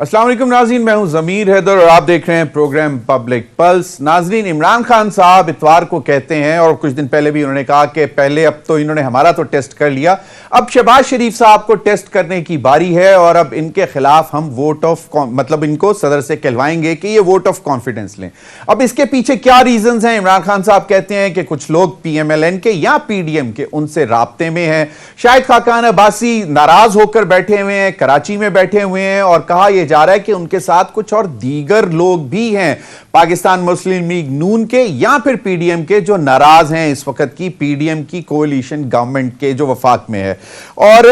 अस्सलाम वालेकुम नाज़रीन, मैं हूं ज़मीर हैदर और आप देख रहे हैं प्रोग्राम पब्लिक पल्स। नाज़रीन, इमरान खान साहब इतवार को कहते हैं और कुछ दिन पहले भी उन्होंने कहा कि पहले अब तो इन्होंने हमारा तो टेस्ट कर लिया, अब शहबाज शरीफ साहब को टेस्ट करने की बारी है और अब इनके खिलाफ हम वोट ऑफ मतलब इनको सदर से कहलवाएंगे कि ये वोट ऑफ कॉन्फिडेंस लें। अब इसके पीछे क्या रीजंस हैं? इमरान खान साहब कहते हैं कि कुछ लोग PMLN के या PDM के उनसे राब्ते में हैं। शाहिद खाकान अब्बासी नाराज होकर बैठे हुए हैं, कराची में बैठे हुए हैं और कहा यह जा रहा है कि उनके साथ कुछ और दीगर लोग भी हैं पाकिस्तान मुस्लिम लीग नून के या फिर PDM के, जो नाराज हैं इस वक्त की PDM की कोalition गवर्नमेंट के जो वफाक में है। और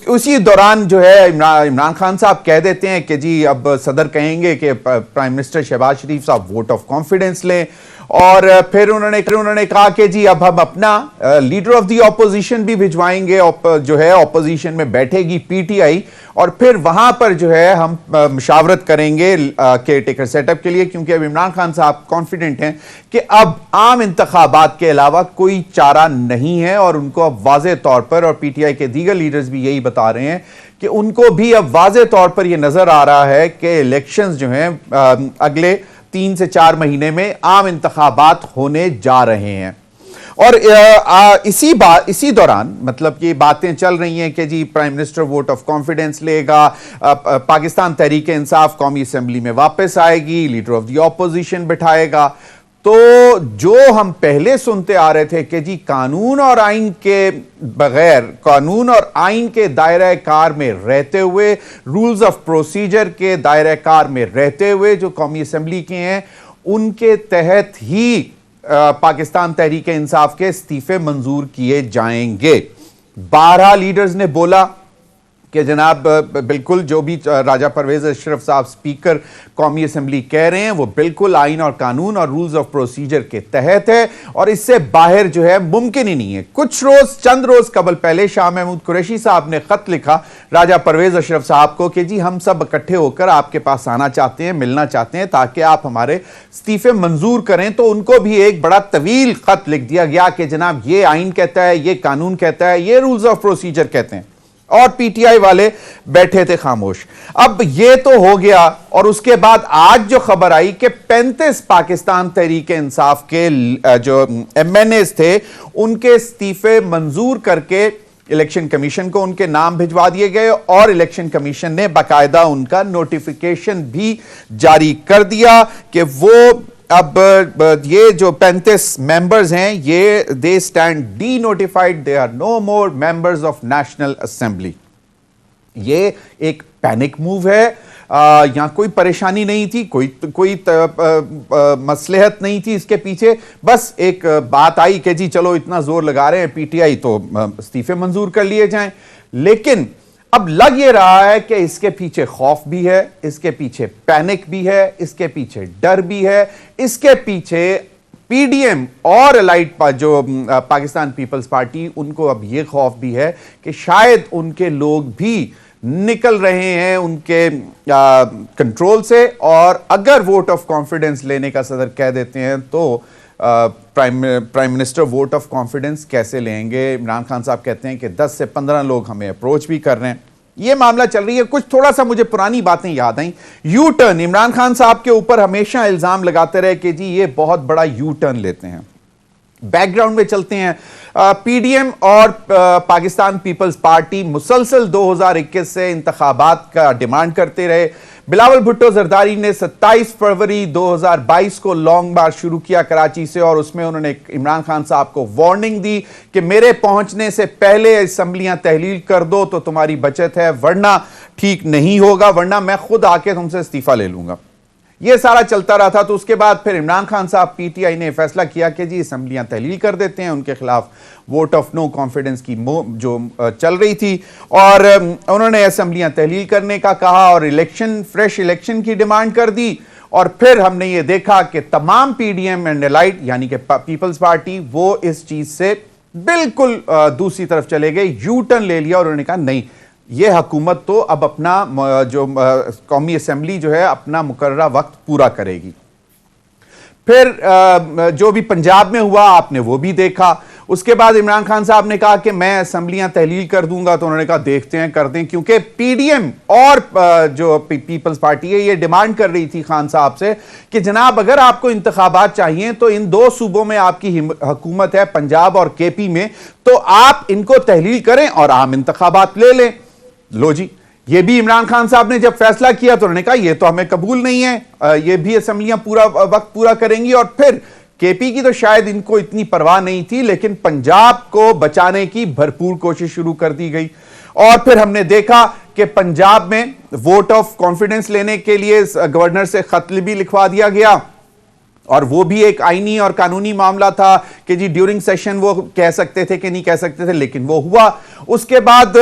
उसी दौरान जो है इमरान खान साहब कह देते हैं कि जी अब सदर कहेंगे कि प्राइम मिनिस्टर शहबाज शरीफ साहब वोट ऑफ कॉन्फिडेंस लें। और फिर उन्होंने कहा कि जी अब हम अपना लीडर ऑफ द ऑपोजिशन भी भिजवाएंगे, जो है ऑपोजिशन में बैठेगी PTI और फिर वहां पर जो है हम मशावरत करेंगे केयर टेकर सेटअप के लिए, क्योंकि अब इमरान खान साहब कॉन्फिडेंट हैं कि अब आम इंतखाबात के अलावा कोई चारा नहीं है और उनको अब वाज़े तौर पर, और PTI के दीगर लीडर्स भी यही बता रहे हैं कि उनको भी अब वाज़े तौर पर यह नजर आ रहा है कि इलेक्शंस जो हैं अगले 3 से 4 महीने में आम इंतखाबात होने जा रहे हैं। और इसी दौरान मतलब ये बातें चल रही हैं कि जी prime minister vote of confidence लेगा, पाकिस्तान तहरीक इंसाफ कौमी असेंबली में वापस आएगी, लीडर ऑफ द ऑपोजिशन बिठाएगा। तो जो हम पहले सुनते आ रहे थे कि जी कानून और आइन के बगैर, कानून और आइन के दायरे कार में रहते हुए, रूल्स ऑफ प्रोसीजर के दायरे कार में रहते हुए जो कौमी असेंबली के हैं उनके तहत ही पाकिस्तान तहरीक इंसाफ के इस्तीफे मंजूर किए जाएंगे। 12 लीडर्स ने बोला कि जनाब बिल्कुल जो भी राजा परवेज अशरफ साहब स्पीकर कौमी असेंबली कह रहे हैं वो बिल्कुल आइन और कानून और रूल्स ऑफ प्रोसीजर के तहत है और इससे बाहर जो है मुमकिन ही नहीं है। चंद रोज कबल पहले शाह महमूद कुरैशी साहब ने खत लिखा राजा परवेज अशरफ साहब को कि जी हम सब इकट्ठे होकर आपके पास आना चाहते हैं, मिलना चाहते हैं ताकि आप हमारे इस्तीफे मंजूर करें। तो उनको भी एक बड़ा तवील खत लिख दिया गया कि जनाब ये आइन कहता है, ये कानून कहता है, ये रूल्स ऑफ प्रोसीजर कहते हैं, और PTI वाले बैठे थे खामोश। अब ये तो हो गया और उसके बाद आज जो खबर आई कि 35 पाकिस्तान तहरीक इंसाफ के जो MNAs थे उनके इस्तीफे मंजूर करके इलेक्शन कमीशन को उनके नाम भिजवा दिए गए और इलेक्शन कमीशन ने बाकायदा उनका नोटिफिकेशन भी जारी कर दिया कि वो अब ये जो 35 मेंबर्स हैं ये they stand denotified, they are no more members of national assembly. ये एक पैनिक मूव है, यहां कोई परेशानी नहीं थी, कोई मसलहत नहीं थी इसके पीछे, बस एक बात आई कि जी चलो इतना जोर लगा रहे हैं PTI तो इस्तीफे मंजूर कर लिए जाएं। लेकिन अब लग ये रहा है कि इसके पीछे खौफ भी है, इसके पीछे पैनिक भी है, इसके पीछे डर भी है, इसके पीछे PDM और अलाइड जो पाकिस्तान पीपल्स पार्टी उनको अब ये खौफ भी है कि शायद उनके लोग भी निकल रहे हैं उनके कंट्रोल से और अगर वोट ऑफ कॉन्फिडेंस लेने का सदर कह देते हैं तो prime minister vote of confidence कैसे लेंगे। इमरान खान साहब कहते हैं कि 10 से 15 लोग हमें अप्रोच भी कर रहे हैं। ये मामला चल रही है। कुछ थोड़ा सा मुझे पुरानी बातें याद आई। यू टर्न, इमरान खान साहब के ऊपर हमेशा इल्जाम लगाते रहे कि जी ये बहुत बड़ा यू टर्न लेते हैं। बैकग्राउंड में चलते हैं, PDM और पाकिस्तान पीपल्स पार्टी मुसलसल 2021 से इंतखाबात का डिमांड करते रहे। बिलावल भुट्टो जरदारी ने 27 फरवरी 2022 को लॉन्ग मार्च शुरू किया कराची से और उसमें उन्होंने इमरान खान साहब को वार्निंग दी कि मेरे पहुंचने से पहले असेंबलियां तहलील कर दो तो तुम्हारी बचत है, वरना ठीक नहीं होगा, वरना मैं खुद आके तुमसे इस्तीफा ले लूंगा। यह सारा चलता रहा था। तो उसके बाद फिर इमरान खान साहब PTI ने फैसला किया कि जी असेंबलियां तहलील कर देते हैं, उनके खिलाफ वोट ऑफ नो कॉन्फिडेंस की जो चल रही थी और उन्होंने असेंबलियां तहलील करने का कहा और फ्रेश इलेक्शन की डिमांड कर दी। और फिर हमने ये देखा कि तमाम PDM एंड अलाइड यानी कि पीपल्स पार्टी वो इस चीज से बिल्कुल दूसरी तरफ चले गए, यू टर्न ले लिया और उन्होंने कहा नहीं, ये हुकूमत तो अब अपना जो कौमी असेंबली जो है अपना मुकर्ररा वक्त पूरा करेगी। फिर जो भी पंजाब में हुआ आपने वो भी देखा उसके बाद इमरान खान साहब ने कहा कि मैं असेंबलियां तहलील कर दूंगा, तो उन्होंने कहा देखते हैं कर दें, क्योंकि पीडीएम और जो पीपल्स पार्टी है ये डिमांड कर रही थी खान साहब से कि जनाब अगर आपको इंतखाबात चाहिए तो इन दो सूबों में आपकी हुकूमत है, पंजाब और केपी में, तो आप इनको तहलील करें और आम इंतखाबात ले लें। लो जी, ये भी इमरान खान साहब ने जब फैसला किया तो उन्होंने कहा ये तो हमें कबूल नहीं है, ये भी असेंबलियां पूरा वक्त पूरा करेंगी। और फिर केपी की तो शायद इनको इतनी परवाह नहीं थी, लेकिन पंजाब को बचाने की भरपूर कोशिश शुरू कर दी गई। और फिर हमने देखा कि पंजाब में वोट ऑफ कॉन्फिडेंस लेने के लिए गवर्नर से खत भी लिखवा दिया गया, और वो भी एक आईनी और कानूनी मामला था कि जी ड्यूरिंग सेशन वो कह सकते थे कि नहीं कह सकते थे, लेकिन वो हुआ। उसके बाद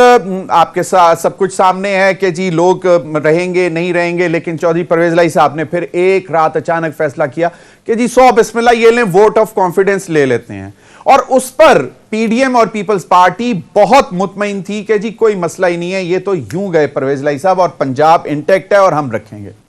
आपके साथ सब कुछ सामने है कि जी लोग रहेंगे नहीं रहेंगे, लेकिन चौधरी परवेज लाई साहब ने फिर एक रात अचानक फैसला किया कि जी 100 बिस्मिल्लाह ये लें, वोट ऑफ कॉन्फिडेंस ले लेते हैं। और उस पर पीडीएम और पीपल्स पार्टी बहुत मुतमईन थी कि जी कोई मसला ही नहीं है, ये तो यूं गए परवेज लाई साहब और पंजाब इंटैक्ट है और हम रखेंगे।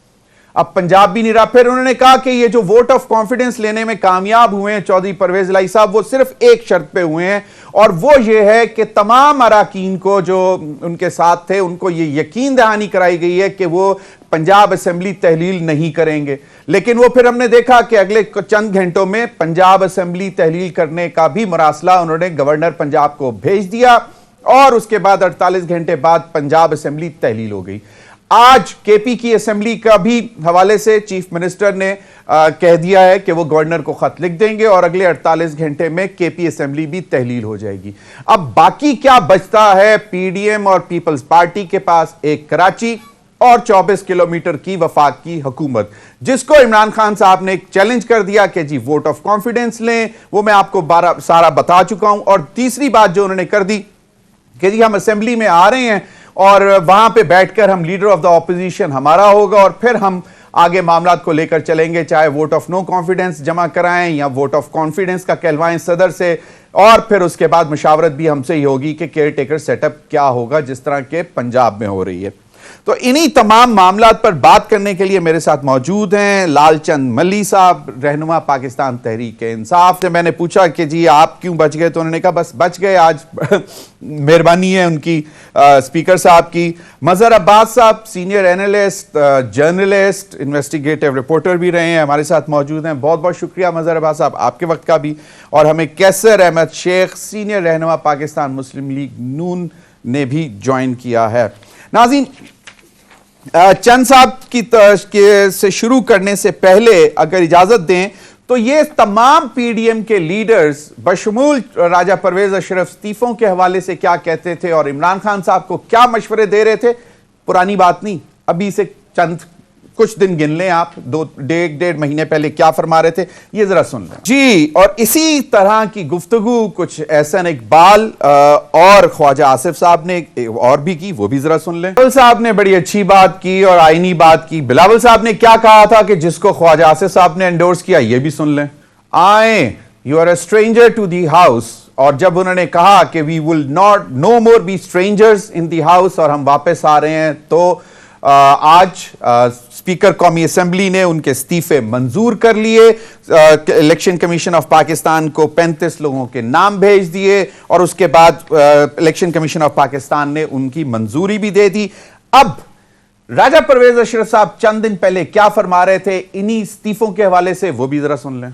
अब पंजाब भी नहीं रहा। फिर उन्होंने कहा कि ये जो वोट ऑफ कॉन्फिडेंस लेने में कामयाब हुए हैं चौधरी परवेज लाई साहब, वो सिर्फ एक शर्त पे हुए हैं, और वो ये है कि तमाम अराकीन को जो उनके साथ थे उनको ये यकीन दहानी कराई गई है कि वो पंजाब असेंबली तहलील नहीं करेंगे। लेकिन वो फिर हमने देखा कि अगले चंद घंटों में पंजाब असेंबली तहलील करने का भी मरासला उन्होंने गवर्नर पंजाब को भेज दिया, और उसके बाद 48 घंटे बाद पंजाब असेंबली तहलील हो गई। आज केपी की असेंबली का भी हवाले से चीफ मिनिस्टर ने कह दिया है कि वो गवर्नर को खत लिख देंगे और अगले 48 घंटे में केपी असेंबली भी तहलील हो जाएगी। अब बाकी क्या बचता है पीडीएम और पीपल्स पार्टी के पास? एक कराची और 24 किलोमीटर की वफाक की हुकूमत, जिसको इमरान खान साहब ने एक चैलेंज कर दिया कि जी वोट ऑफ कॉन्फिडेंस लें, वो मैं आपको सारा बता चुका हूं। और तीसरी बात जो उन्होंने कर दी कि जी हम असेंबली में आ रहे हैं और वहां पे बैठकर हम लीडर ऑफ द ऑपोजिशन हमारा होगा, और फिर हम आगे मामलात को लेकर चलेंगे, चाहे वोट ऑफ नो कॉन्फिडेंस जमा कराएं या वोट ऑफ कॉन्फिडेंस का कहलवाएं सदर से, और फिर उसके बाद मुशावरत भी हमसे ही होगी कि केयर टेकर सेटअप क्या होगा, जिस तरह के पंजाब में हो रही है। तो इन्हीं तमाम मामलात पर बात करने के लिए मेरे साथ मौजूद हैं लालचंद मल्ली साहब, रहनुमा पाकिस्तान तहरीक इंसाफ से। मैंने पूछा कि जी आप क्यों बच गए, तो उन्होंने कहा बस बच गए, आज मेहरबानी है उनकी स्पीकर साहब की। मजहर अब्बास साहब senior analyst, journalist, investigative reporter भी रहे हैं, हमारे साथ मौजूद हैं। बहुत बहुत शुक्रिया मजहर अब्बास साहब आपके वक्त का भी। और हमें कैसर अहमद शेख सीनियर रहनुमा पाकिस्तान मुस्लिम लीग नून ने भी ज्वाइन किया है। नाज़रीन, चंद साहब से शुरू करने से पहले अगर इजाजत दें तो ये तमाम पीडीएम के लीडर्स बशमूल राजा परवेज अशरफ इस्तीफों के हवाले से क्या कहते थे और इमरान खान साहब को क्या मशवरे दे रहे थे, पुरानी बात नहीं, अभी से चंद कुछ दिन गिन लें आप, डेढ़ महीने पहले क्या फरमा रहे थे, ये जरा सुन लें जी। और इसी तरह की गुफ्तगू कुछ एहसन इकबाल और ख्वाजा आसिफ साहब ने और भी की, वो भी जरा सुन लें। बिलावल साहब ने बड़ी अच्छी बात की और आईनी बात की। बिलावल साहब ने क्या कहा था कि जिसको ख्वाजा आसिफ साहब ने एंडोर्स किया, ये भी सुन लें। आए, you are a stranger to the house, और जब उन्होंने कहा कि we will not no more be strangers in the house और हम वापस आ रहे हैं, तो आज स्पीकर कौमी असेंबली ने उनके इस्तीफे मंजूर कर लिए। इलेक्शन कमीशन ऑफ पाकिस्तान को 35 लोगों के नाम भेज दिए और उसके बाद इलेक्शन कमीशन ऑफ पाकिस्तान ने उनकी मंजूरी भी दे दी। अब राजा परवेज अशरफ साहब चंद दिन पहले क्या फरमा रहे थे इन्हीं इस्तीफों के हवाले से, वो भी जरा सुन लें।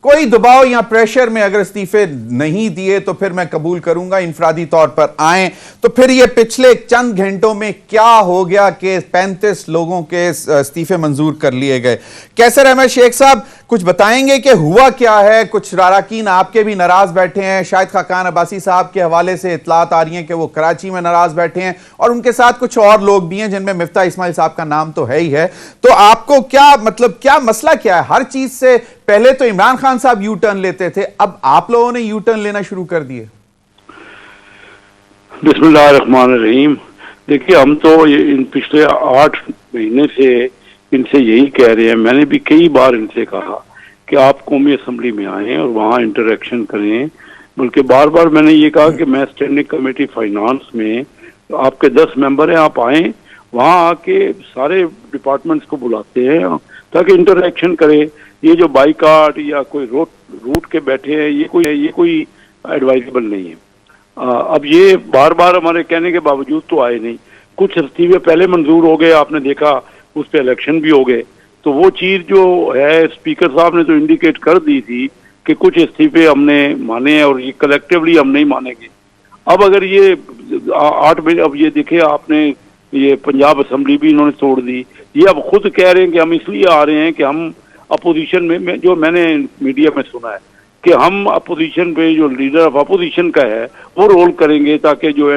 कोई दबाव या प्रेशर में अगर इस्तीफे नहीं दिए तो फिर मैं कबूल करूंगा, इंफरादी तौर पर आए तो फिर ये पिछले चंद घंटों में क्या हो गया कि 35 लोगों के इस्तीफे मंजूर कर लिए गए। कैसर अहमद शेख साहब कुछ बताएंगे कि हुआ क्या है? कुछ अरकान आपके भी नाराज बैठे हैं, शाहिद खाकान अब्बासी साहब के हवाले से इत्तलात आ रही हैं कि वो कराची में नाराज बैठे हैं, और उनके साथ कुछ और लोग भी हैं जिनमें मिफ्ता इस्माइल साहब का नाम तो है ही है। तो आपको क्या मतलब, क्या मसला क्या है? हर चीज से पहले तो इमरान खान साहब यू टर्न लेते थे, अब आप लोगों ने यू टर्न लेना शुरू कर दिए। बिस्मिल्लाहिर्रहमानिर्रहीम। देखिए, हम तो इन पिछले 8 महीने से इनसे यही कह रहे हैं, मैंने भी कई बार इनसे कहा कि आप कौमी असम्बली में आएँ और वहाँ इंटरेक्शन करें, बल्कि बार बार मैंने ये कहा कि मैं स्टैंडिंग कमेटी फाइनेंस में, तो आपके 10 मेंबर हैं, आप आएँ वहाँ आके सारे डिपार्टमेंट्स को बुलाते हैं ताकि इंटरेक्शन करे। ये जो बाइकाट या कोई रूट के बैठे हैं, ये कोई एडवाइजेबल नहीं है। अब ये बार बार हमारे कहने के बावजूद तो आए नहीं। कुछ इस्तीफे पहले मंजूर हो गए, आपने देखा, उस पर इलेक्शन भी हो गए। तो वो चीज जो है, स्पीकर साहब ने तो इंडिकेट कर दी थी कि कुछ इस्तीफे हमने माने हैं और ये कलेक्टिवली हम नहीं मानेंगे। अब अगर ये 8 महीने, अब ये देखे आपने, ये पंजाब असेंबली भी इन्होंने तोड़ दी। ये अब खुद कह रहे हैं कि हम इसलिए आ रहे हैं कि हम अपोजिशन में जो मैंने मीडिया में सुना है कि हम अपोजिशन पे, जो लीडर ऑफ अपोजिशन का है, वो रोल करेंगे ताकि जो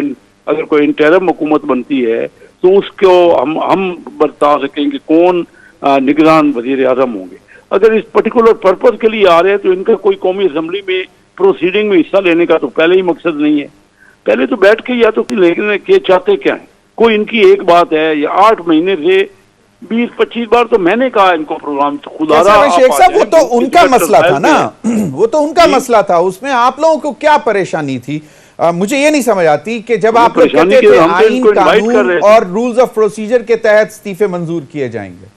अगर कोई इंटरिम हुकूमत बनती है तो उसको हम बता सकें कि कौन निगरान वजीर आजम होंगे। अगर इस पर्टिकुलर पर्पज के लिए आ रहे हैं तो इनका कोई कौमी असेंबली में प्रोसीडिंग में हिस्सा लेने का तो पहले ही मकसद नहीं है। पहले तो बैठ के या तो लेकिन के चाहते क्या है, कोई इनकी एक बात है। या 8 महीने से 20-25 बार तो मैंने कहा इनको प्रोग्राम, तो खुदारा शेख साहब, वो तो उनका मसला था ना, वो तो उनका मसला था, उसमें आप लोगों को क्या परेशानी थी? मुझे ये नहीं समझ आती कि जब आप लोग कहते थे आईन, कानून और रूल्स ऑफ प्रोसीजर के तहत इस्तीफे मंजूर किए जाएंगे।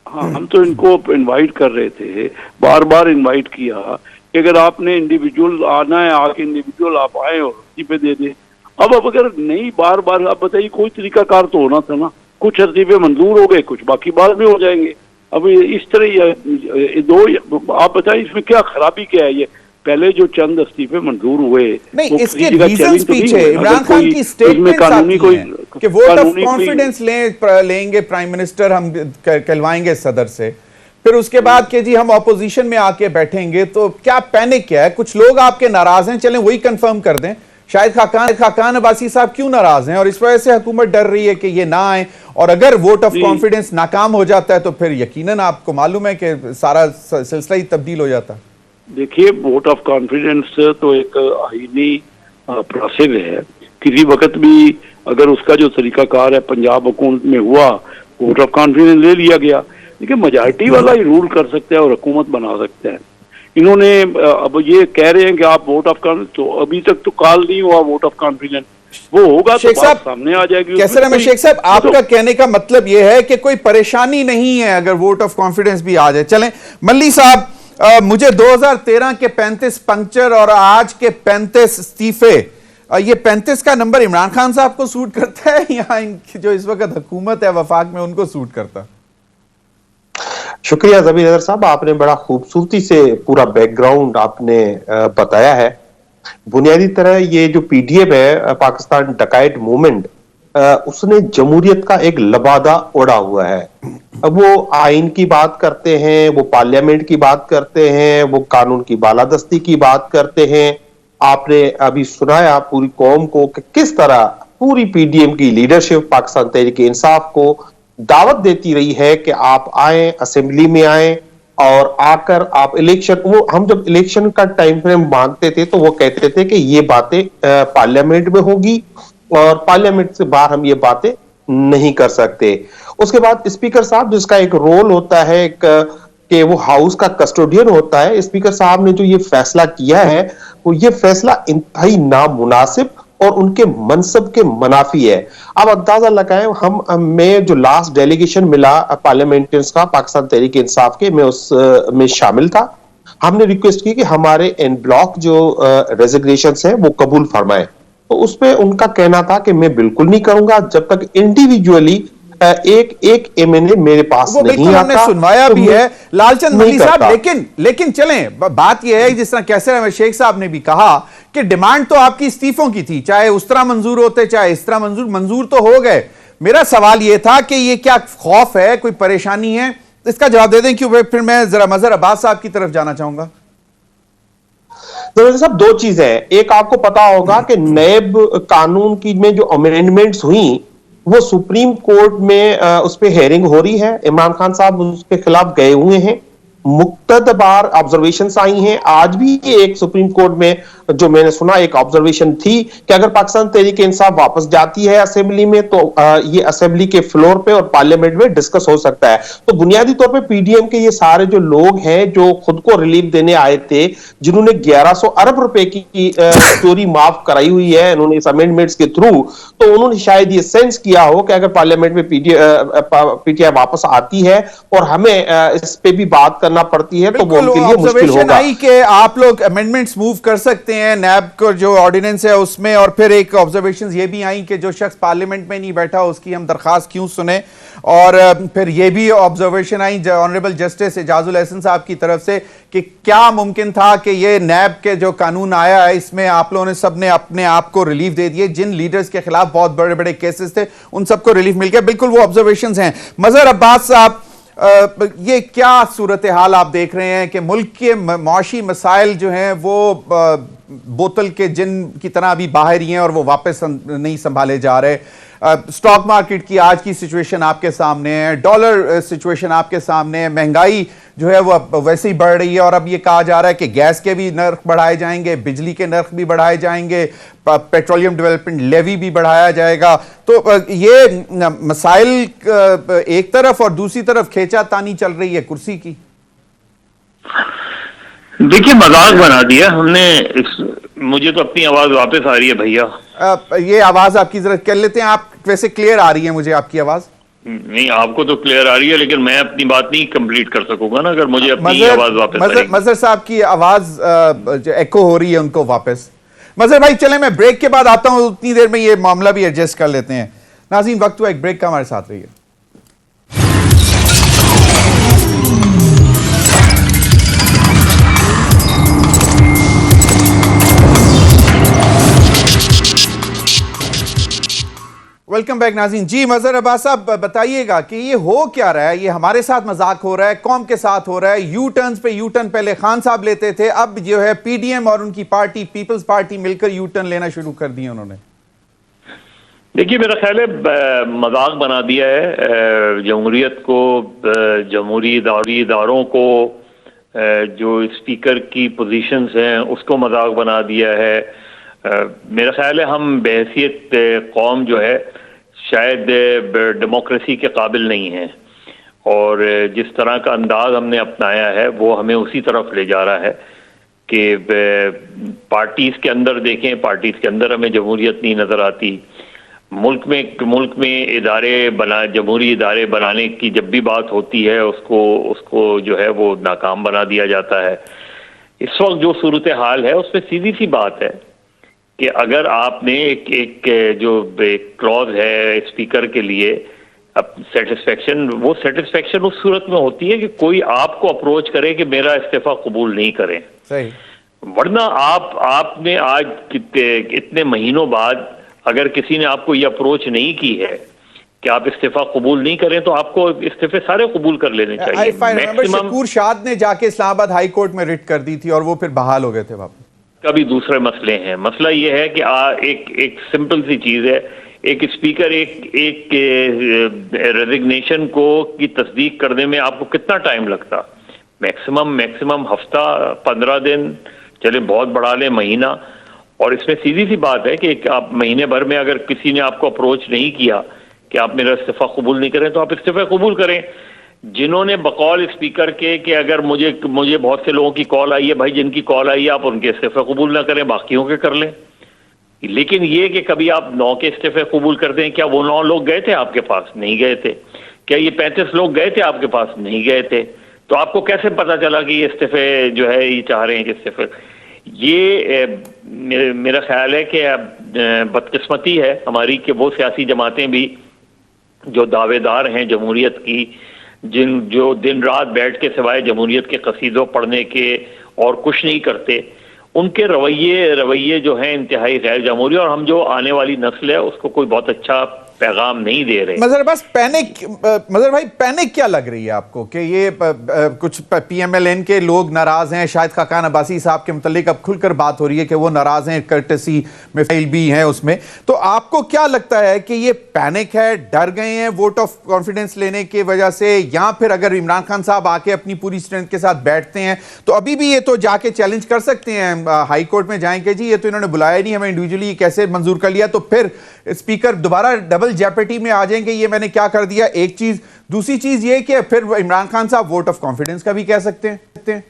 हाँ, हम तो इनको इनवाइट कर रहे थे, बार बार इनवाइट किया कि अगर आपने इंडिविजुअल आना है, आके इंडिविजुअल आप आए और इस्तीफे दे दे। अब अगर नहीं, बार बार आप बताइए, कोई तरीकाकार तो होना था ना। कुछ इस्तीफे मंजूर हो गए, कुछ बाकी बाद में हो जाएंगे। अब इस तरह दो, आप बताइए इसमें क्या खराबी क्या है? ये पहले जो चंद इस्तीफे मंजूर हुए, नहीं, इसके रीजंस पीछे इमरान खान की स्टेटमेंट आती है कि वोट ऑफ कॉन्फिडेंस लेंगे प्राइम मिनिस्टर, हम कहलवाएंगे सदर से, फिर उसके बाद कि जी हम ऑपोजिशन में आके बैठेंगे। तो क्या पैनिक क्या है? कुछ लोग आपके नाराज हैं, चलें वही कंफर्म कर दें। शायद खाकान अब्बासी साहब क्यों नाराज हैं और इस वजह से हुकूमत डर रही है कि ये ना आए, और अगर वोट ऑफ कॉन्फिडेंस नाकाम हो जाता है तो फिर यकीनन आपको मालूम है कि सारा सिलसिला ही तब्दील हो जाता। देखिए, वोट ऑफ कॉन्फिडेंस तो एक आईनी प्रोसेस है। किसी वक्त भी अगर उसका जो तरीकाकार है पंजाब हुकूमत में हुआ, वोट ऑफ कॉन्फिडेंस ले लिया गया, लेकिन मेजॉरिटी वाला ही रूल कर सकता है और हुकूमत बना सकता है। इन्होंने अब ये कह रहे हैं कि आप वोट ऑफ कॉन्फिडेंस, तो अभी तक तो कॉल नहीं हुआ वोट ऑफ कॉन्फिडेंस, वो होगा तो बात सामने आ जाएगी। कैसे रहे शेख साहब, आपका कहने का मतलब ये है कि कोई परेशानी नहीं है अगर वोट ऑफ कॉन्फिडेंस भी आ जाए। चलें मल्ली साहब, मुझे 2013 के 35 पंक्चर और आज के 35 इस्तीफे, ये 35 का नंबर इमरान खान साहब को सूट करता है या इनकी जो इस वक्त हुकूमत है वफाक में उनको सूट करता? शुक्रिया ज़मीर अज़हर साहब, आपने बड़ा खूबसूरती से पूरा बैकग्राउंड आपने बताया है। बुनियादी तरह ये जो पीडीएम है, पाकिस्तान डकाइट मूवमेंट, उसने जमहूरियत का एक लबादा ओढ़ा हुआ है। अब वो आइन की बात करते हैं, वो पार्लियामेंट की बात करते हैं, वो कानून की बालादस्ती की बात करते हैं। आपने अभी सुनाया पूरी कौम को कि किस तरह पूरी पीडीएम की लीडरशिप पाकिस्तान तहरीक इंसाफ को दावत देती रही है कि आप आए, असेंबली में आए और आकर आप इलेक्शन, वो हम जब इलेक्शन का टाइम फ्रेम मांगते थे तो वो कहते थे कि ये बातें पार्लियामेंट में होगी और पार्लियामेंट से बाहर हम ये बातें नहीं कर सकते। उसके बाद स्पीकर साहब, जिसका एक रोल होता है कि वो हाउस का कस्टोडियन होता है, स्पीकर साहब ने जो ये फैसला किया है वो ये फैसला इंतहाई नामुनासिब और उनके मनसब के मुनाफी है। अब अंदाजा लगाएं, मैं जो लास्ट डेलीगेशन मिला पार्लियामेंटियंस का पाकिस्तान तहरीक इंसाफ के, मैं उस में शामिल था। हमने रिक्वेस्ट की कि हमारे एन ब्लॉक जो रेजिग्नेशंस हैं वो कबूल फरमाएं, तो उस पे उनका कहना था कि मैं बिल्कुल नहीं करूंगा जब तक इंडिविजुअली एक एमएनए मेरे पास नहीं आता। हमने सुनवाया भी है लालचंद मल्ली साहब, लेकिन चलें, बात यह है जिस तरह कैसर अहमद शेख साहब ने भी कहा कि डिमांड तो आपकी इस्तीफों की थी, चाहे उस तरह मंजूर होते चाहे इस तरह मंजूर तो हो गए। मेरा सवाल यह था कि ये क्या खौफ है, कोई परेशानी है? इसका जवाब दे दें, क्यों फिर मैं जरा मजहर अब्बास साहब की तरफ जाना चाहूंगा। तो सब दो चीजें हैं। एक, आपको पता होगा कि नैब कानून की में जो अमेंडमेंट्स हुई वो सुप्रीम कोर्ट में उस पर हेयरिंग हो रही है। इमरान खान साहब उसके खिलाफ गए हुए हैं मुक्तदबार ऑब्जर्वेशंस आई हैं। आज भी ये एक सुप्रीम कोर्ट में जो मैंने सुना एक ऑब्जर्वेशन थी कि अगर पाकिस्तान तहरीक इंसाफ वापस जाती है असेंबली में तो ये असेंबली के फ्लोर पे और पार्लियामेंट में डिस्कस हो सकता है। तो बुनियादी तौर पे पीडीएम के ये सारे जो लोग हैं जो खुद को रिलीफ देने आए थे, जिन्होंने 1100 अरब रुपए की चोरी माफ कराई हुई है इन्होंने इस अमेंडमेंट्स के थ्रू, तो उन्होंने शायद ये सेंस किया हो कि अगर पार्लियामेंट में पीटीआई वापस आती है और हमें इस पे भी बात करना पड़ती है तो वो उनके लिए मुश्किल होगा। आई कि आप लोग अमेंडमेंट्स मूव कर सकते हैं नैब को जो ऑर्डिनेंस है उसमें, और फिर एक ऑब्जर्वेशंस ये भी आई कि जो शख्स पार्लियामेंट में नहीं बैठा उसकी हम दरखास्त क्यों सुने, और फिर ये भी ऑब्जर्वेशन आई ऑनरेबल जस्टिस एजाजुल एहसन साहब की तरफ से कि क्या मुमकिन था कि ये नैब के जो कानून आया है इसमें आप लोगों ने सबने अपने आप को रिलीफ दे दिए, जिन लीडर्स के खिलाफ बहुत बड़े बड़े केसेस थे उन सबको रिलीफ मिल गया। बिल्कुल वो ऑब्जर्वेशंस हैं। मजहर अब्बास साहब, ये क्या सूरत हाल आप देख रहे हैं कि मुल्क के माशी मसाइल जो हैं वो बोतल के जिन की तरह अभी बाहर ही हैं और वो वापस नहीं संभाले जा रहे। स्टॉक मार्केट की आज की सिचुएशन आपके सामने है, डॉलर सिचुएशन आपके सामने है, महंगाई जो है वो वैसे ही बढ़ रही है, और अब ये कहा जा रहा है कि गैस के भी नर्ख बढ़ाए जाएंगे, बिजली के नर्ख भी बढ़ाए जाएंगे, पेट्रोलियम डेवलपमेंट लेवी भी बढ़ाया जाएगा। तो ये मसाइल एक तरफ और दूसरी तरफ खींचातानी चल रही है कुर्सी की। देखिए, मजाक बना दिया हमने। मुझे तो अपनी आवाज वापस आ रही है भैया। ये आवाज आपकी जरा कर लेते हैं आप, वैसे क्लियर आ रही है मुझे आपकी आवाज। नहीं, आपको तो क्लियर आ रही है लेकिन मैं अपनी बात नहीं कंप्लीट कर सकूंगा ना अगर मुझे अपनी आवाज वापस आएगी। मजहर साहब की आवाज जो एको हो रही है उनको वापस। मजहर भाई चले, मैं ब्रेक के बाद आता हूं, उतनी देर में ये मामला भी एडजस्ट कर लेते हैं। नाज़रीन, वक्त हुआ एक ब्रेक का, हमारे साथ रहिए। वेलकम बैक नाज़रीन। जी मजहर अब्बास साहब बताइएगा कि ये हो क्या रहा है, ये हमारे साथ मजाक हो रहा है, कौम के साथ हो रहा है, यू टर्न्स पे यू टर्न पहले खान साहब लेते थे, अब जो है पीडीएम और उनकी पार्टी पीपल्स पार्टी मिलकर यू टर्न लेना शुरू कर दिए उन्होंने। देखिए, मेरा ख्याल है मजाक बना दिया है जमहूरियत को, जमहूरी इदारों को, जो स्पीकर की पोजीशंस हैं उसको मजाक बना दिया है। मेरा ख्याल है हम बहैसियत कौम जो है शायद डेमोक्रेसी के काबिल नहीं है, और जिस तरह का अंदाज हमने अपनाया है वो हमें उसी तरफ ले जा रहा है कि पार्टीज के अंदर देखें, पार्टीज के अंदर हमें जमहूरियत नहीं नजर आती। मुल्क में जमहूरी इदारे बनाने की जब भी बात होती है उसको जो है वो नाकाम बना दिया जाता है। इस वक्त जो सूरत हाल है उसमें सीधी सी बात है कि अगर आपने एक जो क्लॉज है स्पीकर के लिए अब वो सेटिस्फेक्शन उस सूरत में होती है कि कोई आपको अप्रोच करे कि मेरा इस्तीफा कबूल नहीं करें। सही। वरना आपने आज इतने महीनों बाद अगर किसी ने आपको ये अप्रोच नहीं की है कि आप इस्तीफा कबूल नहीं करें तो आपको इस्तीफे सारे कबूल कर लेने चाहिए। शकूर शाद ने जाके इस्लामाबाद हाई कोर्ट में रिट कर दी थी और वो फिर बहाल हो गए थे वापस। कभी दूसरे मसले हैं। मसला ये है कि एक सिंपल सी चीज है, एक स्पीकर एक रेजिग्नेशन की तस्दीक करने में आपको कितना टाइम लगता? मैक्सिमम हफ्ता, 15 दिन, चले बहुत बढ़ा ले महीना। और इसमें सीधी सी बात है कि आप महीने भर में अगर किसी ने आपको अप्रोच नहीं किया कि आप मेरा इस्तीफा कबूल नहीं करें तो आप इस्तीफा कबूल करें। जिन्होंने बकौल स्पीकर के कि अगर मुझे बहुत से लोगों की कॉल आई है, भाई जिनकी कॉल आई है आप उनके इस्तीफे कबूल ना करें, बाकियों के कर लें। लेकिन ये कि कभी आप 9 के इस्तीफे कबूल करते हैं, क्या वो 9 लोग गए थे आपके पास? नहीं गए थे। क्या ये 35 लोग गए थे आपके पास? नहीं गए थे। तो आपको कैसे पता चला कि ये इस्तीफे जो है ये चाह रहे हैं कि इस्तीफे? ये मेरा ख्याल है कि बदकिस्मती है हमारी कि वो सियासी जमातें भी जो दावेदार हैं जमहूरियत की, जो दिन रात बैठ के सिवाय जमहूरियत के कसीदों पढ़ने के और कुछ नहीं करते, उनके रवैये जो हैं इंतहाई गैर जमहूरी, और हम जो आने वाली नस्ल है उसको कोई बहुत अच्छा पैगाम नहीं दे रहे। मजहर बस पैनिक, मजहर भाई पैनिक क्या लग रही है आपको कि ये कुछ पीएमएलएन के लोग नाराज हैं, शायद खाकान अब्बासी साहब के मुतालिक अब खुलकर बात हो रही है कि वो नाराज हैं, कर्टसी में फाइल भी हैं उसमें, तो आपको क्या लगता है कि ये पैनिक है, डर गए हैं वोट ऑफ कॉन्फिडेंस लेने की वजह से, या फिर अगर इमरान खान साहब आके अपनी पूरी स्ट्रेंथ के साथ बैठते हैं तो अभी भी ये तो जाके चैलेंज कर सकते हैं हाई कोर्ट में जाएंगे जी ये तो इन्होंने बुलाया नहीं, हमें इंडिविजुअली कैसे मंजूर कर लिया, तो फिर स्पीकर दोबारा डबल जेपेटी में आ जाएंगे, ये मैंने क्या कर दिया, एक चीज। दूसरी चीज ये कि फिर इमरान खान साहब वोट ऑफ कॉन्फिडेंस का भी कह सकते हैं।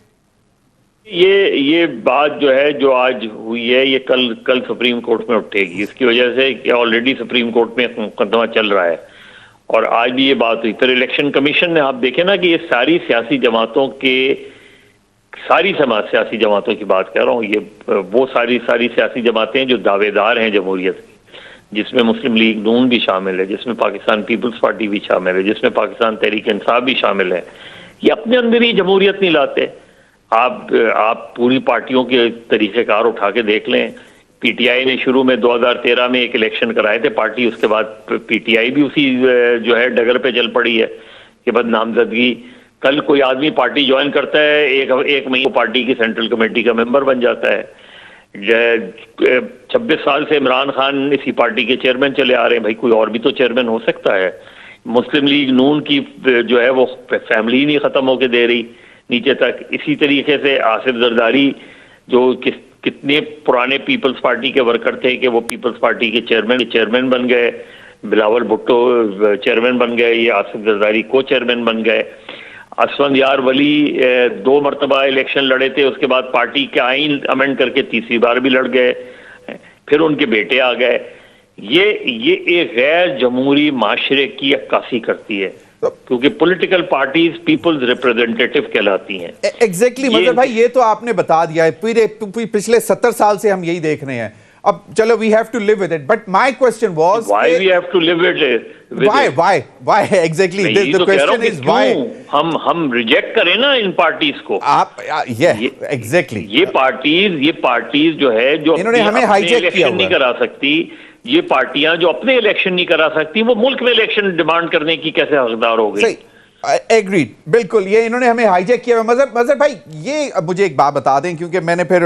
ये बात जो है जो आज हुई है ये कल सुप्रीम कोर्ट में उठेगी, इसकी वजह से ऑलरेडी सुप्रीम कोर्ट में मुकदमा चल रहा है और आज भी ये बात हुई। फिर इलेक्शन कमीशन ने, आप देखें ना कि ये सारी सियासी जमातों की बात कर रहा हूँ, ये वो सारी सियासी जमातें जो दावेदार हैं जमहूरियत की, जिसमें मुस्लिम लीग नून भी शामिल है, जिसमें पाकिस्तान पीपल्स पार्टी भी शामिल है, जिसमें पाकिस्तान तहरीक इंसाफ भी शामिल है, ये अपने अंदर ही जमहूरियत नहीं लाते। आप पूरी पार्टियों के तरीक़ेकार उठा के देख लें। पीटीआई ने शुरू में 2013 में एक इलेक्शन कराए थे पार्टी, उसके बाद पीटीआई भी उसी जो है डगर पे चल पड़ी है कि बस नामजदगी, कल कोई आदमी पार्टी ज्वाइन करता है, एक महीने पार्टी की सेंट्रल कमेटी का मेंबर बन जाता है। 26 साल से इमरान खान इसी पार्टी के चेयरमैन चले आ रहे हैं, भाई कोई और भी तो चेयरमैन हो सकता है। मुस्लिम लीग नून की जो है वो फैमिली ही नहीं खत्म होके दे रही नीचे तक। इसी तरीके से आसिफ जरदारी जो कितने पुराने पीपल्स पार्टी के वर्कर थे कि वो पीपल्स पार्टी के चेयरमैन बन गए, बिलावल भुट्टो चेयरमैन बन गए, ये आसिफ जरदारी को चेयरमैन बन गए। असफंदयार वली 2 मरतबा इलेक्शन लड़े थे, उसके बाद पार्टी के आइन अमेंड करके तीसरी बार भी लड़ गए, फिर उनके बेटे आ गए। ये एक गैर जमहूरी माशरे की अक्कासी करती है क्योंकि पॉलिटिकल पार्टीज पीपल्स रिप्रेजेंटेटिव कहलाती हैं। एग्जैक्टली मतलब भाई ये तो आपने बता दिया है, पिछले 70 साल से हम यही देख रहे हैं। अब चलो we have to live with it, but my question was why we have to live with it, why exactly the question is why हम रिजेक्ट करें ना इन पार्टीज को। आप एग्जैक्टली ये पार्टीज जो है जो इन्होंने हमें हाईजैक किया, नहीं करा सकती, ये पार्टियां जो अपने इलेक्शन नहीं करा सकती वो मुल्क में इलेक्शन डिमांड करने की कैसे हकदार हो गई। एग्रीड, बिल्कुल, ये इन्होंने हमें हाईजैक किया। मजहर भाई ये अब मुझे एक बात बता दें क्योंकि मैंने फिर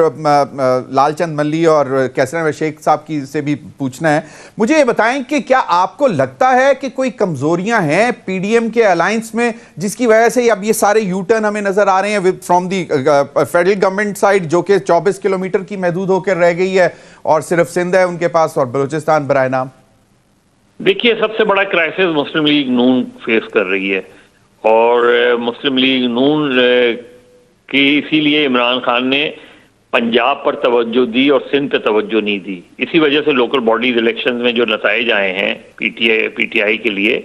लालचंद मल्ली और कैसर शेख साहब की से भी पूछना है, मुझे ये बताएं कि क्या आपको लगता है कि कोई कमजोरियां हैं पीडीएम के अलायंस में जिसकी वजह से अब ये सारे यू टर्न हमें नजर आ रहे हैं from the federal government side, जो कि 24 किलोमीटर की महदूद होकर रह गई है और सिर्फ सिंध है उनके पास और बलूचिस्तान बराए नाम। देखिए सबसे बड़ा क्राइसिस मुस्लिम लीग नून फेस कर रही है और मुस्लिम लीग नून की इसीलिए इमरान खान ने पंजाब पर तवज्जो दी और सिंध पे तवज्जो नहीं दी। इसी वजह से लोकल बॉडीज इलेक्शंस में जो नताइज आए हैं पीटीआई के लिए,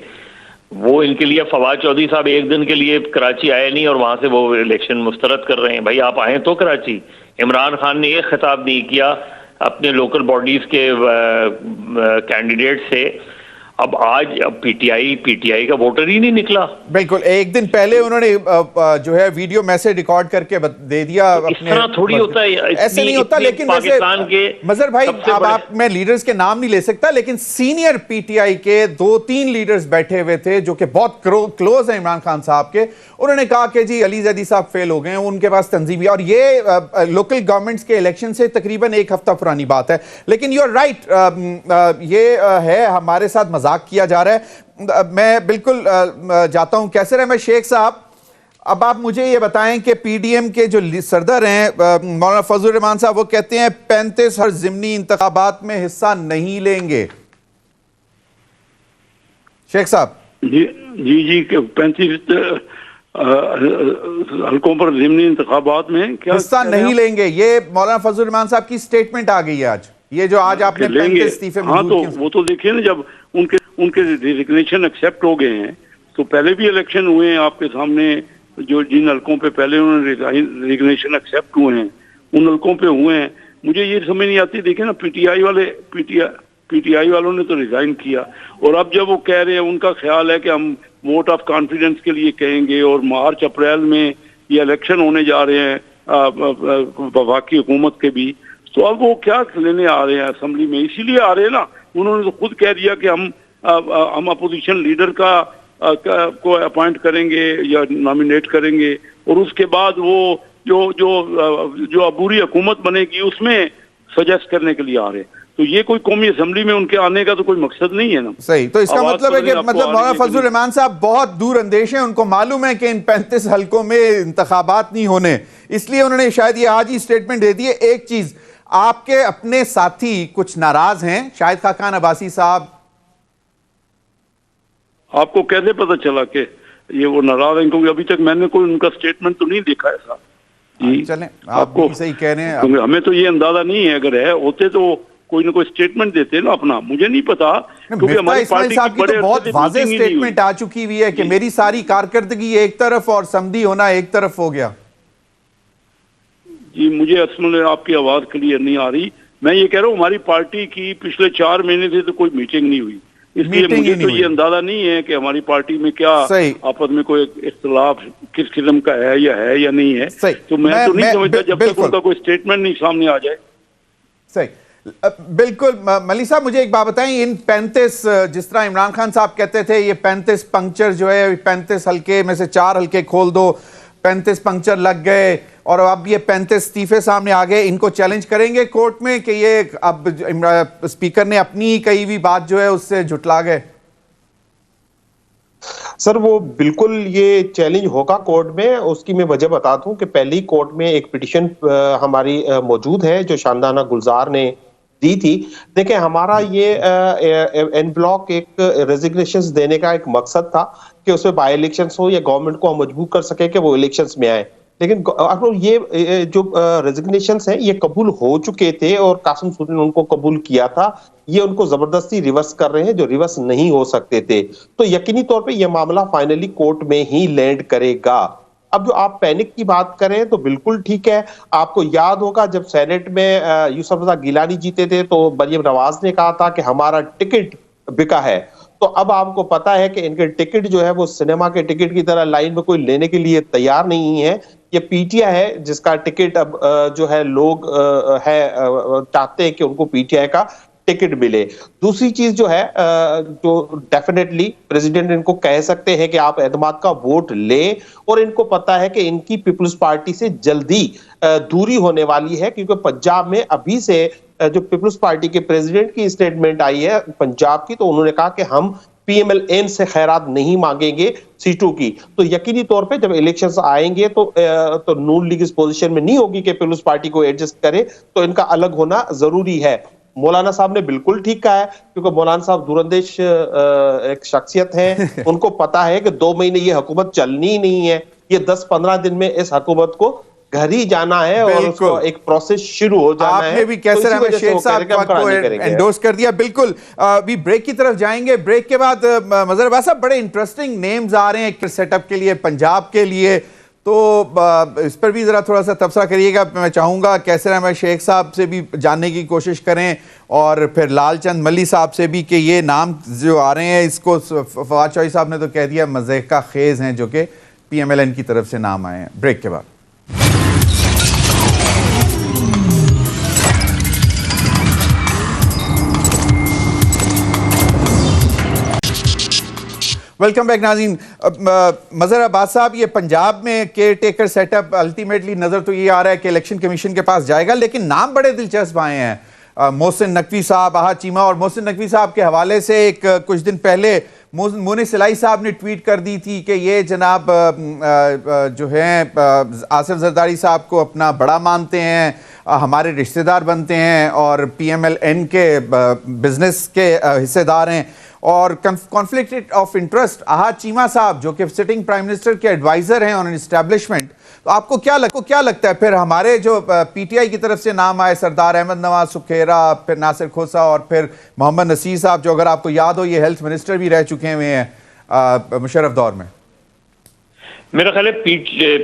वो इनके लिए फवाद चौधरी साहब एक दिन के लिए कराची आए नहीं और वहां से वो इलेक्शन मुस्तरद कर रहे हैं। भाई आप आए तो कराची, इमरान खान ने एक खिताब नहीं किया अपने लोकल बॉडीज के कैंडिडेट से। अब पीटीआई का वोटर ही नहीं निकला। बिल्कुल, एक दिन पहले उन्होंने जो है वीडियो मैसेज रिकॉर्ड करके दे दिया। तो इस तरह थोड़ी होता है, ऐसे नहीं होता। लेकिन पाकिस्तान के मजहर भाई अब मैं लीडर्स के नाम नहीं ले सकता, लेकिन सीनियर पीटीआई के 2-3 लीडर्स बैठे हुए थे जो कि बहुत क्लोज हैं इमरान खान साहब के। उन्होंने कहा कि जी अली जैदी साहब फेल हो गए, उनके पास तंजीम, और ये लोकल गवर्नमेंट्स के इलेक्शन से तकरीबन 1 हफ्ता पुरानी बात है। लेकिन यू आर राइट, ये है हमारे साथ मजाक किया जा रहा है। मैं बिल्कुल जाता हूं कैसर अहमद शेख साहब, अब आप मुझे ये बताएं कि पीडीएम के जो सरदार हैं मौलाना फजलुर रहमान साहब, वो कहते हैं 35 हर ज़िमनी इंतखाबात में हिस्सा नहीं लेंगे। शेख साहब जी 35 हल्कों पर ज़िमनी इंतखाबात में क्या हिस्सा नहीं लेंगे, ये मौलाना फजलुर रहमान साहब की स्टेटमेंट आ गई है आज। ये जो आज आपने 35 इस्तीफे, हाँ तो वो तो देखिए ना, जब उनके रिजिग्नेशन एक्सेप्ट हो गए हैं तो पहले भी इलेक्शन हुए हैं आपके सामने, जो जिन हल्कों पे पहले उन्होंने रिजिग्नेशन एक्सेप्ट हुए हैं उन हल्कों पे हुए हैं। मुझे ये समझ नहीं आती, देखिए ना पीटीआई वालों ने तो रिजाइन किया और अब जब वो कह रहे हैं, उनका ख्याल है कि हम वोट ऑफ कॉन्फिडेंस के लिए कहेंगे और मार्च अप्रैल में ये इलेक्शन होने जा रहे हैं वफाकी हुकूमत के भी, तो अब वो क्या लेने आ रहे हैं असेंबली में, इसीलिए आ रहे हैं ना। उन्होंने तो खुद कह दिया कि हम हम अपोजिशन लीडर को अपॉइंट करेंगे या नॉमिनेट करेंगे और उसके बाद वो जो अबूरी हुकूमत बनेगी उसमें सजेस्ट करने के लिए आ रहे हैं। तो ये कोई कौमी असेंबली में उनके आने का तो कोई मकसद नहीं है ना। सही, तो इसका आवाज मतलब है कि मौलाना फजलुर रहमान साहब बहुत दूर अंदेश हैं, उनको मालूम है कि इन 35 हलकों में इंतखाबात नहीं होने, इसलिए उन्होंने शायद ये आज ही स्टेटमेंट दे दी है। एक चीज, आपके अपने साथी कुछ नाराज हैं, शाहिद खाकान अब्बासी साहब। आपको कैसे पता चला कि ये वो नाराज हैं? क्योंकि अभी तक मैंने कोई उनका स्टेटमेंट तो नहीं देखा ऐसा। जी, चलें, आपको सही कह रहे हैं। क्योंकि हमें तो ये अंदाजा नहीं है, अगर है होते तो कोई ना कोई स्टेटमेंट देते ना अपना, मुझे नहीं पता। क्योंकि हमारी पार्टी साहब की तो बहुत वाज़ेह स्टेटमेंट आ चुकी हुई है कि मेरी सारी कारकर्दगी एक तरफ और समधी होना एक तरफ हो गया। जी, मुझे असल में आपकी आवाज क्लियर नहीं आ रही। मैं ये कह रहा हूँ हमारी पार्टी की पिछले 4 महीने से तो कोई मीटिंग नहीं हुई, इसलिए मुझे तो ये अंदाजा नहीं है कि हमारी पार्टी में क्या आपस में कोई इख्तिलाफ किस किस्म का है या नहीं है। तो मैं तो नहीं समझता जब तक उनका कोई स्टेटमेंट नहीं सामने आ जाए। सही, बिल्कुल। मलिक साहब, मुझे एक बात बताएं, इन 35, जिस तरह इमरान खान साहब कहते थे ये 35 पंक्चर जो है, 35 हल्के में से 4 हल्के खोल दो, 35 पंक्चर लग गए और अब ये 35 इस्तीफे सामने आ गए, इनको चैलेंज करेंगे कोर्ट में कि ये अब स्पीकर ने अपनी कही हुई बात जो है उससे झुटला गए? सर, वो बिल्कुल ये चैलेंज होगा कोर्ट में। उसकी मैं वजह बता दूं कि पहले ही कोर्ट में एक पिटीशन हमारी मौजूद है जो शानदाना गुलजार ने दी थी। देखिए, हमारा ये एन ब्लॉक एक रेजिग्नेशंस देने का एक मकसद था कि उसमें बाई इलेक्शंस हो या गवर्नमेंट को हम मजबूर कर सके कि वो इलेक्शंस में आए। लेकिन ये जो रेजिग्नेशंस हैं ये कबूल हो चुके थे और कासिम सूरी ने उनको कबूल किया था। ये उनको जबरदस्ती रिवर्स कर रहे हैं जो रिवर्स नहीं हो सकते थे। तो यकीनी तौर पे ये मामला फाइनली कोर्ट में ही लैंड करेगा। अब जो आप पैनिक की बात करें तो बिल्कुल ठीक है। आपको याद होगा जब सेनेट में यूसुफ रजा गिलानी जीते थे तो मरियम नवाज ने कहा था कि हमारा टिकट बिका है। तो अब आपको पता है कि इनके टिकट जो है वो सिनेमा के टिकट की तरह लाइन में कोई लेने के लिए तैयार नहीं है। ये पीटीआई है जिसका टिकट अब जो है लोग चाहते हैं कि उनको पीटीआई का टिकट मिले। दूसरी चीज जो है जो डेफिनेटली प्रेसिडेंट इनको कह सकते हैं कि आप एतमाद का वोट लें, और इनको पता है कि इनकी पीपल्स पार्टी से जल्दी दूरी होने वाली है, क्योंकि पंजाब में अभी से जो पीपल्स पार्टी के प्रेसिडेंट की स्टेटमेंट आई है पंजाब की, तो उन्होंने कहा कि हम पीएमएलएन से खैरात नहीं मांगेंगे सीटों की। तो यकीनी तौर पे जब इलेक्शंस आएंगे तो नून लीग इस पोजीशन में नहीं होगी कि पीपल्स पार्टी को एडजस्ट करे, तो इनका अलग होना जरूरी है। मौलाना साहब ने बिल्कुल ठीक कहा है, क्योंकि मौलाना साहब दूरंदेश एक शख्सियत है। उनको पता है कि 2 महीने ये हुकूमत चलनी ही नहीं है, ये 10-15 दिन में इस हुकूमत को घर ही जाना है और उसको एक प्रोसेस शुरू हो जाना है। आपने भी कैसर अहमद शेख साहब को एंडोर्स कर दिया। बिल्कुल, अभी ब्रेक की तरफ जाएंगे। ब्रेक के बाद मजहर अब्बास साहब, बड़े इंटरेस्टिंग नेम्स आ रहे हैं एक सेटअप के लिए पंजाब के लिए, तो इस पर भी जरा थोड़ा सा तबसरा करिएगा। मैं चाहूंगा कैसर अहमद शेख साहब से भी जानने की कोशिश करें और फिर लालचंद मल्ली साहब से भी कि ये नाम जो आ रहे हैं, इसको फवाद चौधरी साहब ने तो कह दिया मज़ाक़ा खेज़ हैं, जो कि पीएमएलएन की तरफ से नाम आए हैं। ब्रेक के बाद वेलकम बैक नाज़रीन। मज़हर अब्बास साहब, ये पंजाब में केयर टेकर सेटअप अल्टीमेटली नज़र तो ये आ रहा है कि इलेक्शन कमीशन के पास जाएगा, लेकिन नाम बड़े दिलचस्प आए हैं। मोहसिन नकवी साहब, आहा चीमा, और मोहसिन नकवी साहब के हवाले से एक कुछ दिन पहले मोनी सिलाई साहब ने ट्वीट कर दी थी कि ये जनाब जो हैं आसिफ जरदारी साहब को अपना बड़ा मानते हैं, हमारे रिश्तेदार बनते हैं और पीएमएलएन के बिजनेस के हिस्सेदार हैं, और कॉन्फ्लिक्ट ऑफ इंटरेस्ट आहा चीमा साहब जो कि सिटिंग प्राइम मिनिस्टर के एडवाइजर हैं ऑन एस्टैब्लिशमेंट। तो आपको क्या लगता है फिर हमारे जो पीटीआई की तरफ से नाम आए, सरदार अहमद नवाज सुखेरा, फिर नासिर खोसा और फिर मोहम्मद नसीर साहब, जो अगर आपको याद हो ये हेल्थ मिनिस्टर भी रह चुके हुए हैं मुशर्रफ दौर में। मेरा ख्याल है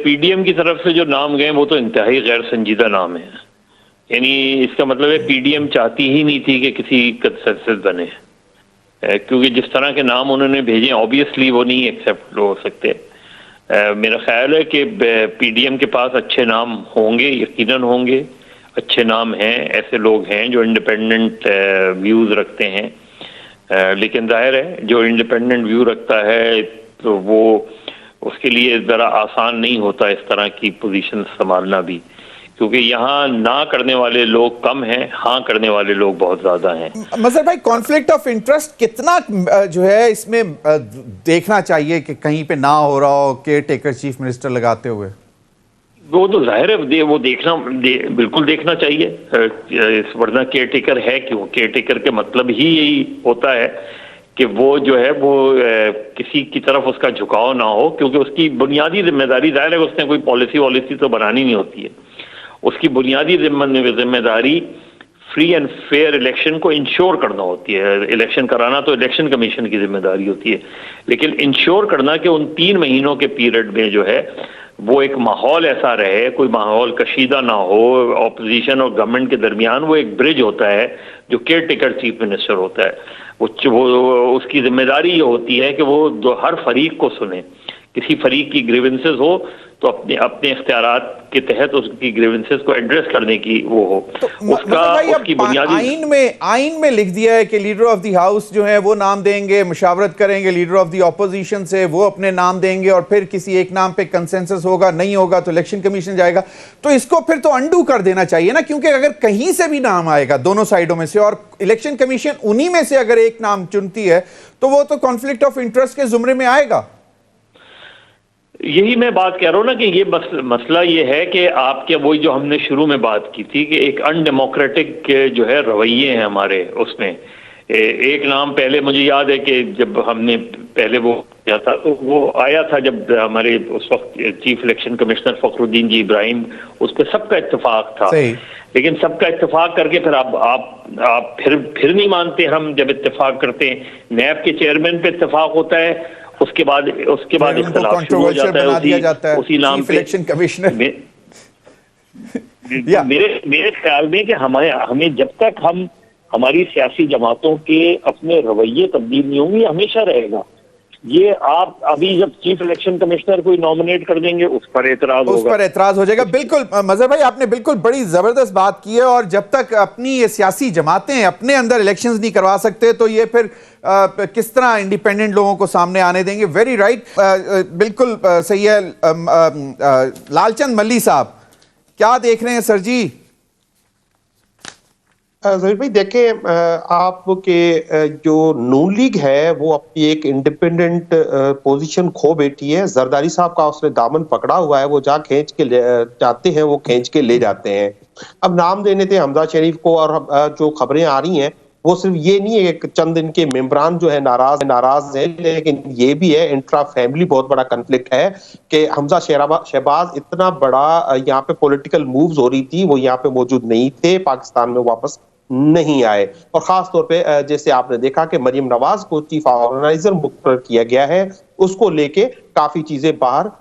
पीडीएम की तरफ से जो नाम गए वो तो इंतहाई गैर संजीदा नाम है। यानी इसका मतलब है पीडीएम चाहती ही नहीं थी कि किसी कंसेंसस बने, क्योंकि जिस तरह के नाम उन्होंने भेजे ऑब्वियसली वो नहीं एक्सेप्ट हो सकते। मेरा ख्याल है कि पीडीएम के पास अच्छे नाम होंगे, यकीनन होंगे, अच्छे नाम हैं, ऐसे लोग हैं जो इंडिपेंडेंट व्यूज रखते हैं। लेकिन जाहिर है जो इंडिपेंडेंट व्यू रखता है तो वो उसके लिए जरा आसान नहीं होता इस तरह की पोजीशन संभालना भी, क्योंकि यहाँ ना करने वाले लोग कम हैं, हाँ करने वाले लोग बहुत ज्यादा हैं। मजहर भाई, कॉन्फ्लिक्ट ऑफ इंटरेस्ट कितना जो है इसमें देखना चाहिए कि कहीं पे ना हो रहा हो केयर टेकर चीफ मिनिस्टर लगाते हुए? वो तो जाहिर है वो बिल्कुल देखना चाहिए, वरना केयर टेकर है क्यों? केयर टेकर के मतलब ही यही होता है कि वो जो है वो किसी की तरफ उसका झुकाव ना हो, क्योंकि उसकी बुनियादी जिम्मेदारी, जाहिर है उसने कोई पॉलिसी तो बनानी नहीं होती है, उसकी बुनियादी जिम्मेदारी फ्री एंड फेयर इलेक्शन को इंश्योर करना होती है। इलेक्शन कराना तो इलेक्शन कमीशन की जिम्मेदारी होती है, लेकिन इंश्योर करना कि उन 3 महीनों के पीरियड में जो है वो एक माहौल ऐसा रहे, कोई माहौल कशीदा ना हो, ऑपोजिशन और गवर्नमेंट के दरमियान वो एक ब्रिज होता है जो केयर टेकर चीफ मिनिस्टर होता है। वो उसकी जिम्मेदारी ये होती है कि वो हर फरीक को सुने, किसी फरीक की ग्रीवेंसेस हो तो अपने इख्तियारात के तहत उसकी ग्रीवेंसेस को एड्रेस करने की वो हो। तो उसकी बुनियादी आइन में लिख दिया है कि लीडर ऑफ द हाउस जो है वो नाम देंगे, मुशावरत करेंगे लीडर ऑफ द ऑपोजिशन से, वो अपने नाम देंगे और फिर किसी एक नाम पे कंसेंसस होगा, नहीं होगा तो इलेक्शन कमीशन जाएगा। तो इसको फिर तो अंडू कर देना चाहिए ना, क्योंकि अगर कहीं से भी नाम आएगा दोनों साइडों में से और इलेक्शन कमीशन उन्हीं में से अगर एक नाम चुनती है तो वो तो कॉन्फ्लिक्ट ऑफ इंटरेस्ट के जुमरे में आएगा। यही मैं बात कह रहा हूं ना कि ये मसला ये है कि आपके वही जो हमने शुरू में बात की थी कि एक अनडेमोक्रेटिक जो है रवैये हैं हमारे, उसमें एक नाम पहले मुझे याद है कि जब हमने पहले वो किया था तो वो आया था जब हमारे उस वक्त चीफ इलेक्शन कमिश्नर फखरुद्दीन जी इब्राहिम, उस पर सबका इत्तेफाक था, लेकिन सबका इत्तेफाक करके फिर आप फिर नहीं मानते। हम जब इत्तेफाक करते हैं, नैब के चेयरमैन पे इत्तेफाक होता है, उसके बाद इख्तिलाफ शुरू हो जाता है उसी नाम पे इलेक्शन कमिश्नर। मेरे ख्याल में कि हमें जब तक हमारी सियासी जमातों के अपने रवैये तब्दील नहीं होंगे, हमेशा रहेगा ये। आप अभी जब चीफ इलेक्शन कमिश्नर कोई नॉमिनेट कर देंगे उस पर एतराज हो जाएगा। बिल्कुल मजहर भाई, आपने बिल्कुल बड़ी जबरदस्त बात की है, और जब तक अपनी ये सियासी जमातें अपने अंदर इलेक्शंस नहीं करवा सकते तो ये फिर किस तरह इंडिपेंडेंट लोगों को सामने आने देंगे। वेरी राइट, बिल्कुल सही है। लालचंद मल्ली साहब, क्या देख रहे हैं सर जी? जहीर भाई देखें, आपके जो नून लीग है वो अपनी एक इंडिपेंडेंट पोजीशन खो बैठी है। जरदारी साहब का उसने दामन पकड़ा हुआ है, वो जहाँ खींच के जाते हैं वो खींच के ले जाते हैं। अब नाम देने थे हमजा शरीफ को, और जो खबरें आ रही हैं वो सिर्फ ये नहीं है कि चंद इनके मेंबरान जो है नाराज है, लेकिन ये भी है इंट्रा फैमिली बहुत बड़ा कन्फ्लिक्ट है कि हमजा शहबाज इतना बड़ा यहाँ पे पॉलिटिकल मूव्स हो रही थी, वो यहाँ पे मौजूद नहीं थे, पाकिस्तान में वापस नहीं आए। और खास तौर पे जैसे आपने देखा कि मरियम नवाज को चीफ ऑर्गेनाइजर मुकर्रर किया गया है, उसको लेके काफी चीजें बाहर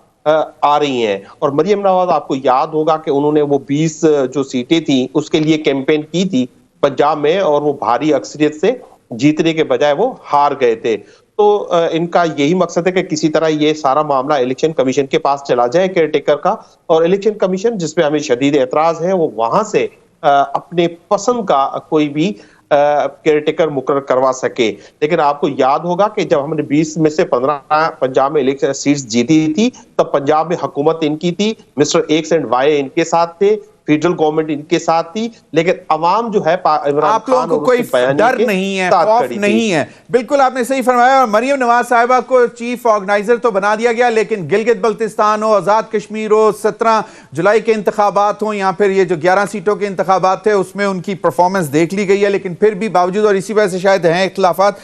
आ रही हैं। और मरियम नवाज, आपको याद होगा कि उन्होंने वो 20 जो सीटें थी उसके लिए कैंपेन की थी पंजाब में, और वो भारी अक्सरियत से जीतने के बजाय वो हार गए थे। तो इनका यही मकसद है कि किसी तरह ये सारा मामला इलेक्शन कमीशन के पास चला जाए, केयर टेकर का, और इलेक्शन कमीशन जिसपे हमें शदीद एतराज है वो वहां से अपने पसंद का कोई भी केयर टेकर मुकर्रर करवा सके। लेकिन आपको याद होगा कि जब हमने 20 में से 15 पंजाब में इलेक्शन सीट्स जीती थी, तब पंजाब में हुकूमत इनकी थी, मिस्टर एक्स एंड वाई इनके साथ थे, फेडरल गवर्नमेंट इनके साथ थी, लेकिन अवाम जो है आप लोगों को कोई डर नहीं है, खौफ नहीं है। बिल्कुल आपने सही फरमाया। और मरियम नवाज साहिबा को चीफ ऑर्गेनाइजर तो बना दिया गया, लेकिन गिलगित बल्तिस्तान हो, आजाद कश्मीर हो, 17 जुलाई के इंतखाबात हो, या फिर ये जो 11 सीटों के इंतखाबात थे उसमें उनकी परफॉर्मेंस देख ली गई है, लेकिन फिर भी बावजूद, और इसी वजह से शायद हैं इख्तिलाफात।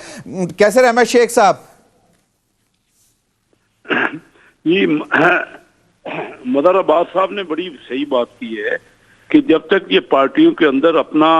कैसर अहमद शेख साहब? मदर अब्बास साहब ने बड़ी सही बात की है कि जब तक ये पार्टियों के अंदर अपना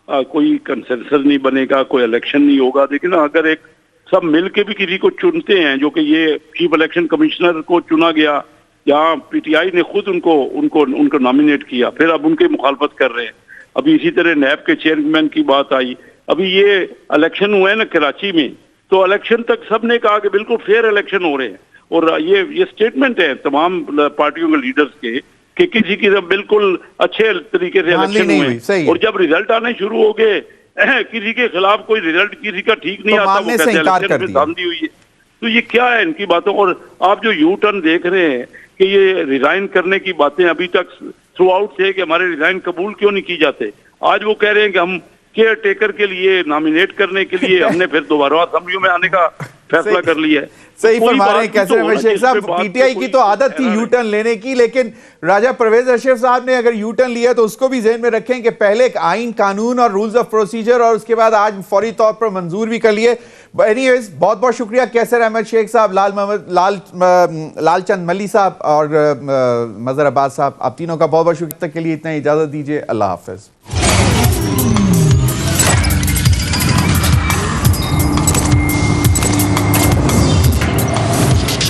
कोई कंसेंसस नहीं बनेगा, कोई इलेक्शन नहीं होगा। लेकिन अगर एक सब मिल के भी किसी को चुनते हैं, जो कि ये चीफ इलेक्शन कमिश्नर को चुना गया, जहाँ पीटीआई ने खुद उनको नॉमिनेट किया, फिर अब उनके मुखालफत कर रहे हैं। अभी इसी तरह नैब के चेयरमैन की बात आई, अभी ये इलेक्शन हुए ना कराची में, तो इलेक्शन तक सबने कहा कि बिल्कुल फेयर इलेक्शन हो रहे हैं, और ये स्टेटमेंट है तमाम पार्टियों के लीडर्स के कि किसी की बिल्कुल अच्छे तरीके से इलेक्शन हुए। और जब रिजल्ट आने शुरू हो गए किसी के खिलाफ कोई रिजल्ट किसी का ठीक नहीं तो आता, वो मानने से कहते हैं इनकार इलेक्शन कर में दिया। धांधली हुई है। तो ये क्या है इनकी बातों, और आप जो यू टर्न देख रहे हैं कि ये रिजाइन करने की बातें अभी तक थ्रू आउट थे कि हमारे रिजाइन कबूल क्यों नहीं की जाते, आज वो कह रहे हैं कि हम केयर टेकर के लिए नॉमिनेट करने के लिए हमने फिर दोबारा असेंबलियों में आने का फैसला कर लिया है। सही कोई फरमा रहे बात हैं भी कैसर तो अहमद होना शेख चाहिए, साहब। इस पे बात पीटीआई पे की कोई तो आदत थी एरर यू है। टर्न लेने की, लेकिन राजा परवेज अशरफ साहब ने अगर यू टर्न लिया तो उसको भी जहन में रखें कि पहले एक आइन, कानून और रूल्स ऑफ प्रोसीजर, और उसके बाद आज फौरी तौर पर मंजूर भी कर लिए। एनीवेज, बहुत बहुत शुक्रिया कैसर अहमद शेख साहब, लालचंद मल्ली साहब और मजहर अब्बास साहब, आप तीनों का बहुत बहुत शुक्रिया। तक के लिए इतना ही इजाजत दीजिए। अल्लाह हाफिज।